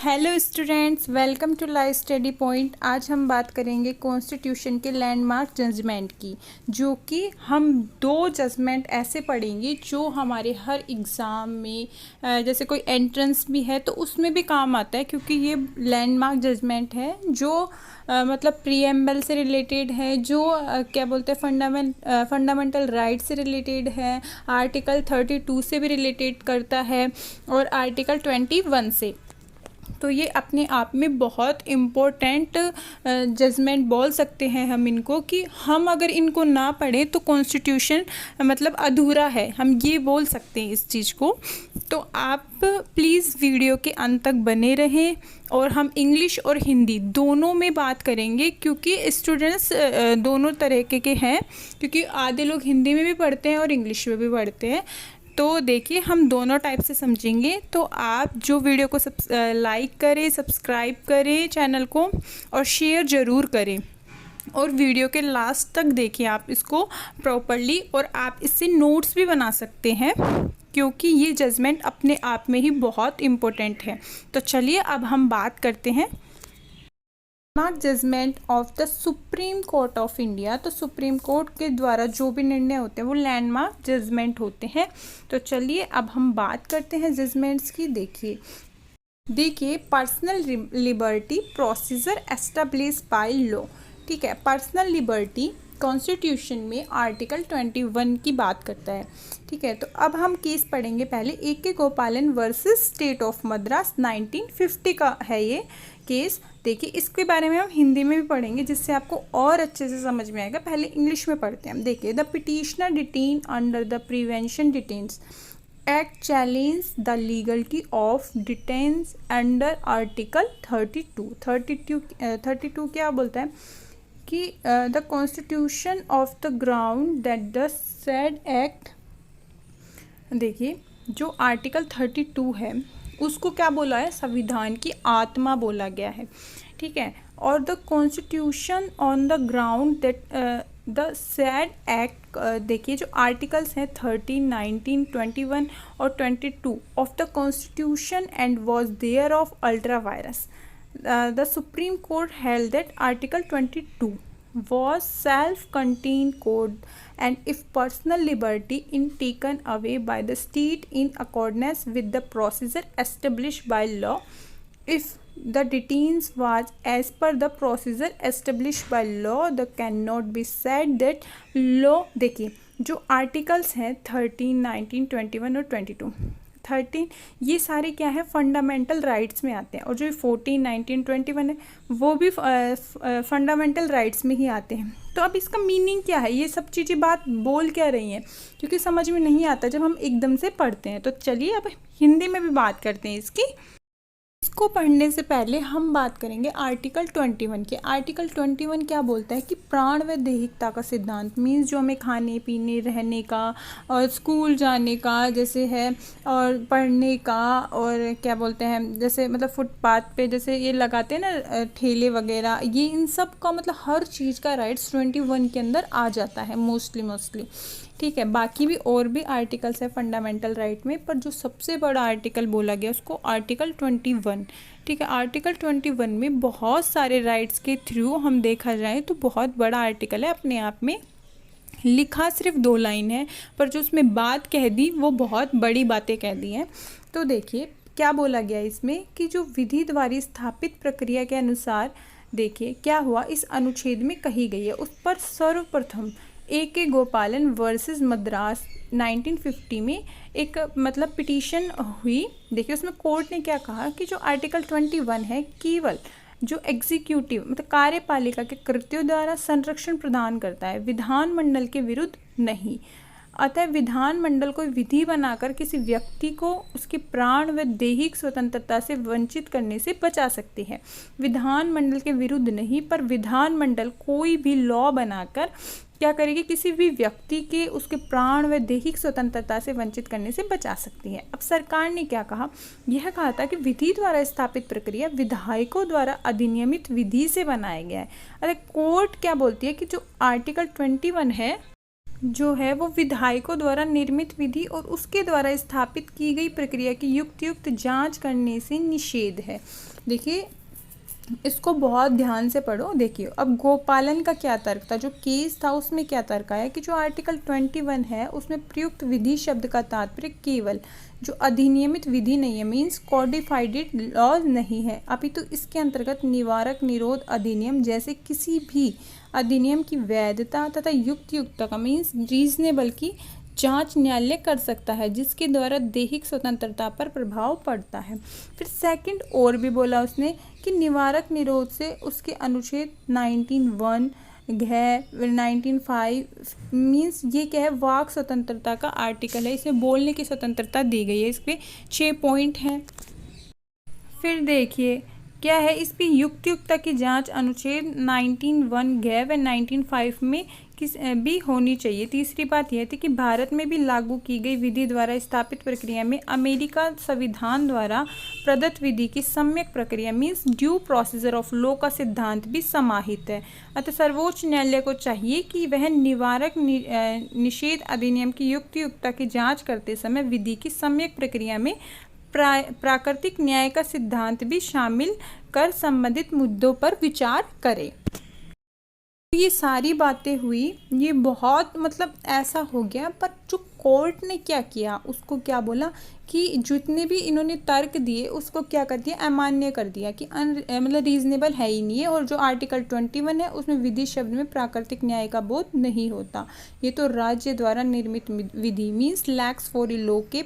Hello students, welcome to live study point. आज हम बात करेंगे कॉन्स्टिट्यूशन के लैंडमार्क जजमेंट की, जो कि हम दो जजमेंट ऐसे पढ़ेंगे जो हमारे हर एग्ज़ाम में जैसे कोई एंट्रेंस भी है तो उसमें भी काम आता है, क्योंकि ये लैंडमार्क जजमेंट है जो मतलब प्रीएम्बल से रिलेटेड है, जो क्या बोलते हैं फंडामेंटल राइट से रिलेटेड है, आर्टिकल 32 से भी रिलेटेड करता है और आर्टिकल 21 से। तो ये अपने आप में बहुत इम्पोर्टेंट जजमेंट बोल सकते हैं हम इनको, कि हम अगर इनको ना पढ़ें तो कॉन्स्टिट्यूशन मतलब अधूरा है, हम ये बोल सकते हैं इस चीज़ को। तो आप प्लीज़ वीडियो के अंत तक बने रहें, और हम इंग्लिश और हिंदी दोनों में बात करेंगे, क्योंकि स्टूडेंट्स दोनों तरह के हैं, क्योंकि आधे लोग हिंदी में भी पढ़ते हैं और इंग्लिश में भी पढ़ते हैं। तो देखिए, हम दोनों टाइप से समझेंगे। तो आप जो वीडियो को लाइक करें, सब्सक्राइब करें चैनल को, और शेयर ज़रूर करें, और वीडियो के लास्ट तक देखिए आप इसको प्रॉपरली, और आप इससे नोट्स भी बना सकते हैं, क्योंकि ये जजमेंट अपने आप में ही बहुत इम्पोर्टेंट है। तो चलिए अब हम बात करते हैं landmark judgement of the supreme court of India. तो सुप्रीम कोर्ट के द्वारा जो भी निर्णय होते हैं वो लैंडमार्क जजमेंट होते हैं। तो चलिए अब हम बात करते हैं जजमेंट्स की। देखिए personal liberty procedure establish by law. ठीक है, पर्सनल लिबर्टी कॉन्स्टिट्यूशन में आर्टिकल 21 की बात करता है। ठीक है, तो अब हम केस पढ़ेंगे। पहले A.K. गोपालन वर्सेस स्टेट ऑफ मद्रास 1950 का है ये केस। देखिए, इसके बारे में हम हिंदी में भी पढ़ेंगे, जिससे आपको और अच्छे से समझ में आएगा। पहले इंग्लिश में पढ़ते हैं हम। देखिए, the petitioner detain under the prevention डिटेन्स act challenge the legality of डिटेन्स under article 32 क्या बोलता है कि the constitution of the ground that the said act. देखिए, जो आर्टिकल 32 है उसको क्या बोला है, संविधान की आत्मा बोला गया है। ठीक है, और the constitution on the ground that the said act. देखिए, जो आर्टिकल्स हैं 13, 19, 21 और 22 of the constitution and was there of ultra vires. The Supreme Court held that Article 22 was self-contained code, and if personal liberty is taken away by the state in accordance with the procedure established by law, if the detained was as per the procedure established by law, the cannot be said that law। देखिए, जो articles हैं 13, 19, 21 और 22, 13 ये सारे क्या है, fundamental rights में आते हैं, और जो 14, 19, 21 है वो भी फंडामेंटल राइट्स में ही आते हैं। तो अब इसका मीनिंग क्या है, ये सब चीज़ें बात बोल क्या रही हैं, क्योंकि समझ में नहीं आता जब हम एकदम से पढ़ते हैं। तो चलिए अब हिंदी में भी बात करते हैं इसकी। इसको पढ़ने से पहले हम बात करेंगे आर्टिकल 21 के। आर्टिकल 21 क्या बोलता है कि प्राण व दैहिकता का सिद्धांत, मीन्स जो हमें खाने पीने, रहने का और स्कूल जाने का जैसे है, और पढ़ने का, और क्या बोलते हैं जैसे मतलब फुटपाथ पे जैसे ये लगाते हैं ना ठेले वगैरह, ये इन सब का मतलब हर चीज़ का राइट्स 21 के अंदर आ जाता है मोस्टली। ठीक है, बाकी भी और भी आर्टिकल्स है फंडामेंटल राइट में, पर जो सबसे बड़ा आर्टिकल बोला गया उसको आर्टिकल 21। ठीक है, आर्टिकल 21 में बहुत सारे राइट्स के थ्रू हम देखा जाए तो बहुत बड़ा आर्टिकल है अपने आप में। लिखा सिर्फ 2 लाइन है, पर जो उसमें बात कह दी वो बहुत बड़ी बातें कह दी हैं। तो देखिए क्या बोला गया इसमें कि जो विधि द्वारा स्थापित प्रक्रिया के अनुसार, देखिए क्या हुआ इस अनुच्छेद में कही गई है, उस पर सर्वप्रथम A.K. गोपालन वर्सेस मद्रास 1950 में एक मतलब पिटीशन हुई। देखिए, उसमें कोर्ट ने क्या कहा कि जो आर्टिकल 21 है केवल जो एग्जीक्यूटिव मतलब कार्यपालिका के कृत्यों द्वारा संरक्षण प्रदान करता है, विधानमंडल के विरुद्ध नहीं। अतः विधानमंडल को विधि बनाकर किसी व्यक्ति को उसके प्राण व दैहिक स्वतंत्रता से वंचित करने से बचा सकती है। विधानमंडल के विरुद्ध नहीं, पर विधानमंडल कोई भी लॉ बनाकर क्या करेगी, किसी भी व्यक्ति के उसके प्राण व दैहिक स्वतंत्रता से वंचित करने से बचा सकती है। अब सरकार ने क्या कहा, यह कहा था कि विधि द्वारा स्थापित प्रक्रिया विधायकों द्वारा अधिनियमित विधि से बनाया गया है। अरे कोर्ट क्या बोलती है कि जो आर्टिकल 21 है जो है वो विधायकों द्वारा निर्मित विधि और उसके द्वारा स्थापित की गई प्रक्रिया की युक्त जांच करने से निषेध है। देखिए इसको बहुत ध्यान से पढ़ो। देखिए अब गोपालन का क्या तर्क था, जो केस था उसमें क्या तर्क आया कि जो आर्टिकल 21 है उसमें प्रयुक्त विधि शब्द का तात्पर्य केवल जो अधिनियमित विधि नहीं है, मीन्स कॉडिफाइड लॉ नहीं है, अपितु इसके अंतर्गत निवारक निरोध अधिनियम जैसे किसी भी अधिनियम की वैधता तथा युक्तता का मीन्स रीजनेबल की जांच न्यायालय कर सकता है, जिसके द्वारा दैहिक स्वतंत्रता पर प्रभाव पड़ता है। फिर सेकंड और भी बोला उसने कि निवारक निरोध से उसके अनुच्छेद 19(1) है 19(5) मीन्स ये क्या है, वाक स्वतंत्रता का आर्टिकल है, इसमें बोलने की स्वतंत्रता दी गई है। इस पर 6 पॉइंट हैं। फिर देखिए क्या है, इस पर युक्तता की जांच अनुच्छेद 19(1) व 19(5) में किस भी होनी चाहिए। तीसरी बात यह थी कि भारत में भी लागू की गई विधि द्वारा स्थापित प्रक्रिया में अमेरिका संविधान द्वारा प्रदत्त विधि की सम्यक प्रक्रिया means due procedure of law का सिद्धांत भी समाहित है। अतः सर्वोच्च न्यायालय को चाहिए कि वह निवारक निषेध अधिनियम की युक्तता की जाँच करते समय विधि की सम्यक प्रक्रिया में प्राकृतिक न्याय का सिद्धांत भी शामिल कर संबंधित मुद्दों पर विचार करे। ये सारी बातें हुई, ये बहुत मतलब ऐसा हो गया, पर जो कोर्ट ने क्या किया उसको क्या बोला कि जितने भी इन्होंने तर्क दिए उसको क्या कर दिया, अमान्य कर दिया कि मतलब रीजनेबल है ही नहीं है। और जो आर्टिकल 21 है उसमें विधि शब्द में प्राकृतिक न्याय का बोध नहीं होता, ये तो राज्य द्वारा निर्मित विधि मीन्स लैक्स फॉर लॉ के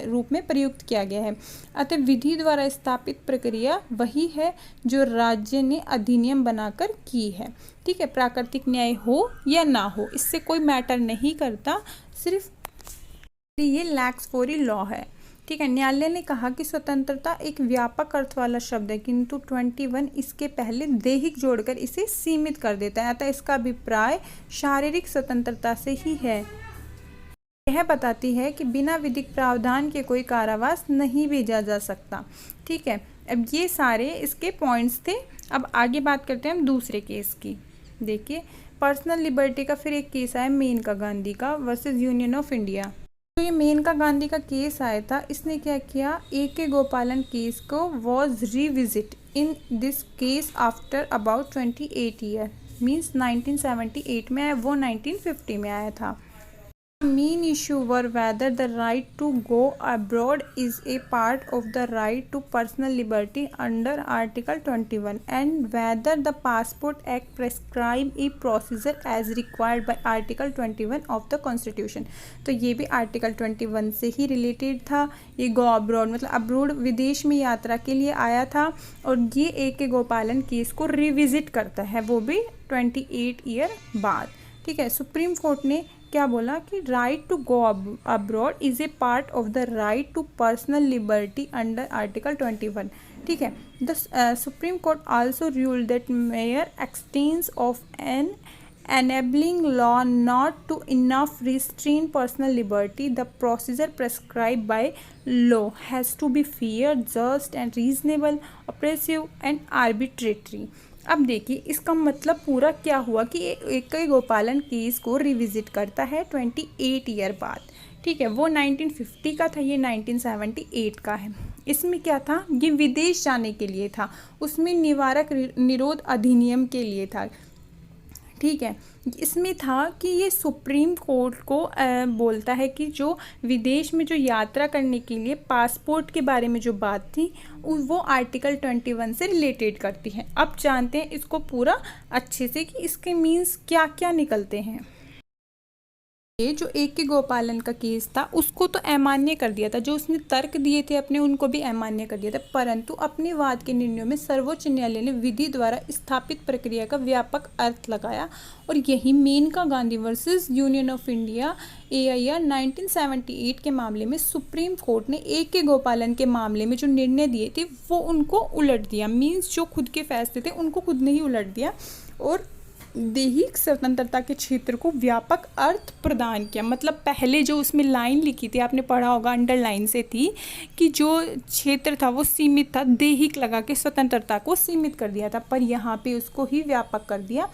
रूप में प्रयुक्त किया गया है। अतः विधि द्वारा स्थापित प्रक्रिया वही है जो राज्य ने अधिनियम बनाकर की है। ठीक है, प्राकृतिक न्याय हो या ना हो इससे कोई मैटर नहीं करता, सिर्फ ये लैक्स फॉर लॉ है। ठीक है, न्यायालय ने कहा कि स्वतंत्रता एक व्यापक अर्थ वाला शब्द है, किंतु 21 इसके पहले दैहिक जोड़कर इसे सीमित कर देता है, अतः इसका अभिप्राय शारीरिक स्वतंत्रता से ही है। यह बताती है कि बिना विधिक प्रावधान के कोई कारावास नहीं भेजा जा सकता। ठीक है, अब ये सारे इसके पॉइंट्स थे। अब आगे बात करते हैं हम दूसरे केस की। देखिए पर्सनल लिबर्टी का फिर एक केस आया मेनका गांधी का वर्सेस यूनियन ऑफ इंडिया। तो ये मेनका गांधी का केस आया था, इसने क्या किया, A.K. गोपालन केस को was revisit in this case after about 28 year means 1978 में आया, वो 1950 में आया था। Main issue were whether the right to go abroad is a part of the right to personal liberty under Article 21 and whether the Passport Act prescribe a procedure as required by Article 21 of the Constitution। तो ये भी Article 21 से ही related था। ये go abroad मतलब abroad विदेश में यात्रा के लिए आया था और ये A.K. गोपालन केस को रिविजिट करता है, वो भी 28 ईयर बाद। ठीक है, सुप्रीम कोर्ट ने क्या बोला कि right to go abroad is a part of the right to personal liberty under article 21। ठीक है, the supreme court also ruled that mere existence of an enabling law not to enough restrain personal liberty, the procedure prescribed by law has to be fair, just and reasonable, oppressive and arbitrary। अब देखिए इसका मतलब पूरा क्या हुआ कि A.K. गोपालन case को रिविजिट करता है 28 ईयर बाद। ठीक है, वो 1950 का था, ये 1978 का है। इसमें क्या था, ये विदेश जाने के लिए था, उसमें निवारक निरोध अधिनियम के लिए था। ठीक है, इसमें था कि ये सुप्रीम कोर्ट को बोलता है कि जो विदेश में जो यात्रा करने के लिए पासपोर्ट के बारे में जो बात थी वो आर्टिकल 21 से रिलेटेड करती है। अब जानते हैं इसको पूरा अच्छे से कि इसके मीन्स क्या क्या निकलते हैं। ये जो A.K. गोपालन का केस था उसको तो अमान्य कर दिया था, जो उसने तर्क दिए थे अपने उनको भी अमान्य कर दिया था, परंतु अपने वाद के निर्णयों में सर्वोच्च न्यायालय ने विधि द्वारा स्थापित प्रक्रिया का व्यापक अर्थ लगाया और यही Maneka Gandhi versus union of India AIR 1978 के मामले में सुप्रीम कोर्ट ने A.K. गोपालन के मामले में जो निर्णय दिए थे वो उनको उलट दिया, मीन्स जो खुद के फैसले थे उनको खुद ने ही उलट दिया और दैहिक स्वतंत्रता के क्षेत्र को व्यापक अर्थ प्रदान किया। मतलब पहले जो उसमें लाइन लिखी थी, आपने पढ़ा होगा, अंडरलाइन से थी कि जो क्षेत्र था वो सीमित था, दैहिक लगा के स्वतंत्रता को सीमित कर दिया था, पर यहाँ पे उसको ही व्यापक कर दिया।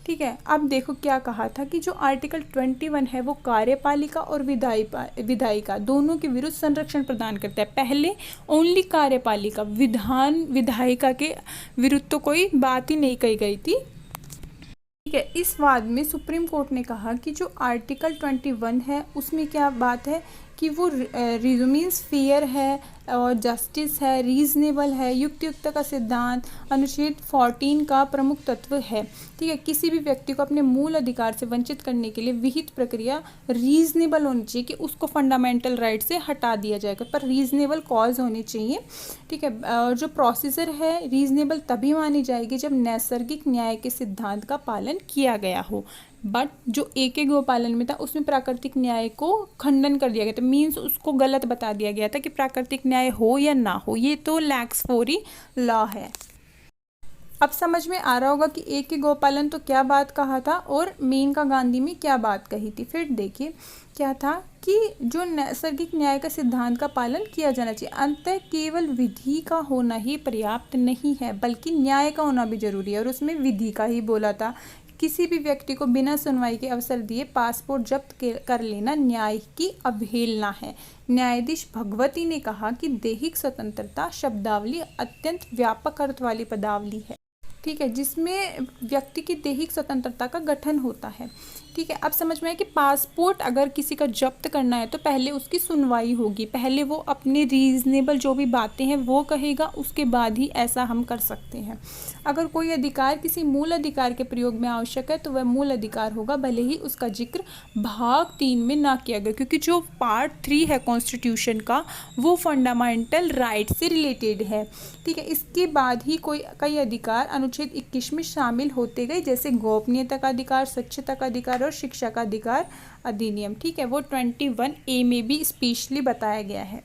ठीक है, अब देखो क्या कहा था कि जो आर्टिकल 21 है वो कार्यपालिका और विधायिका दोनों के विरुद्ध संरक्षण प्रदान करता है। पहले ओनली कार्यपालिका, विधायिका के विरुद्ध तो कोई बात ही नहीं कही गई थी। ठीक है, इस वाद में सुप्रीम कोर्ट ने कहा कि जो आर्टिकल 21 है उसमें क्या बात है कि वो मीन्स फेयर है और जस्टिस है, रीजनेबल है, युक्तियुक्त का सिद्धांत अनुच्छेद 14 का प्रमुख तत्व है। ठीक है, किसी भी व्यक्ति को अपने मूल अधिकार से वंचित करने के लिए विहित प्रक्रिया रीजनेबल होनी चाहिए कि उसको फंडामेंटल राइट से हटा दिया जाएगा, पर रीजनेबल कॉज होनी चाहिए। ठीक है, और जो प्रोसीजर है रीजनेबल तभी मानी जाएगी जब नैसर्गिक न्याय के सिद्धांत का पालन किया गया हो। बट जो AK गोपालन में था उसमें प्राकृतिक न्याय को खंडन कर दिया गया था, मीन्स उसको गलत बता दिया गया था कि प्राकृतिक न्याय हो या ना हो, ये तो लैक्स फोरी लॉ है। अब समझ में आ रहा होगा कि AK गोपालन तो क्या बात कहा था और मेनका गांधी में क्या बात कही थी। फिर देखिए क्या था कि जो नैसर्गिक न्याय का सिद्धांत का पालन किया जाना चाहिए। अंततः केवल विधि का होना ही पर्याप्त नहीं है बल्कि न्याय का होना भी जरूरी है, और उसमें विधि का ही बोला था। किसी भी व्यक्ति को बिना सुनवाई के अवसर दिए पासपोर्ट जब्त कर लेना न्याय की अवहेलना है। न्यायाधीश भगवती ने कहा कि दैहिक स्वतंत्रता शब्दावली अत्यंत व्यापक अर्थ वाली पदावली है। ठीक है, जिसमें व्यक्ति की दैहिक स्वतंत्रता का गठन होता है। ठीक है, अब समझ में आया कि पासपोर्ट अगर किसी का जब्त करना है तो पहले उसकी सुनवाई होगी, पहले वो अपने रीजनेबल जो भी बातें हैं वो कहेगा, उसके बाद ही ऐसा हम कर सकते हैं। अगर कोई अधिकार किसी मूल अधिकार के प्रयोग में आवश्यक है तो वह मूल अधिकार होगा, भले ही उसका जिक्र भाग 3 में ना किया गया, क्योंकि जो पार्ट 3 है कॉन्स्टिट्यूशन का वो फंडामेंटल राइट से रिलेटेड है। ठीक है, इसके बाद ही कई अधिकार अनुच्छेद 21 में शामिल होते गए, जैसे गोपनीयता का अधिकार, स्वच्छता का अधिकार और शिक्षा का अधिकार अधिनियम। ठीक है, वो 21A में भी स्पेशली बताया गया है।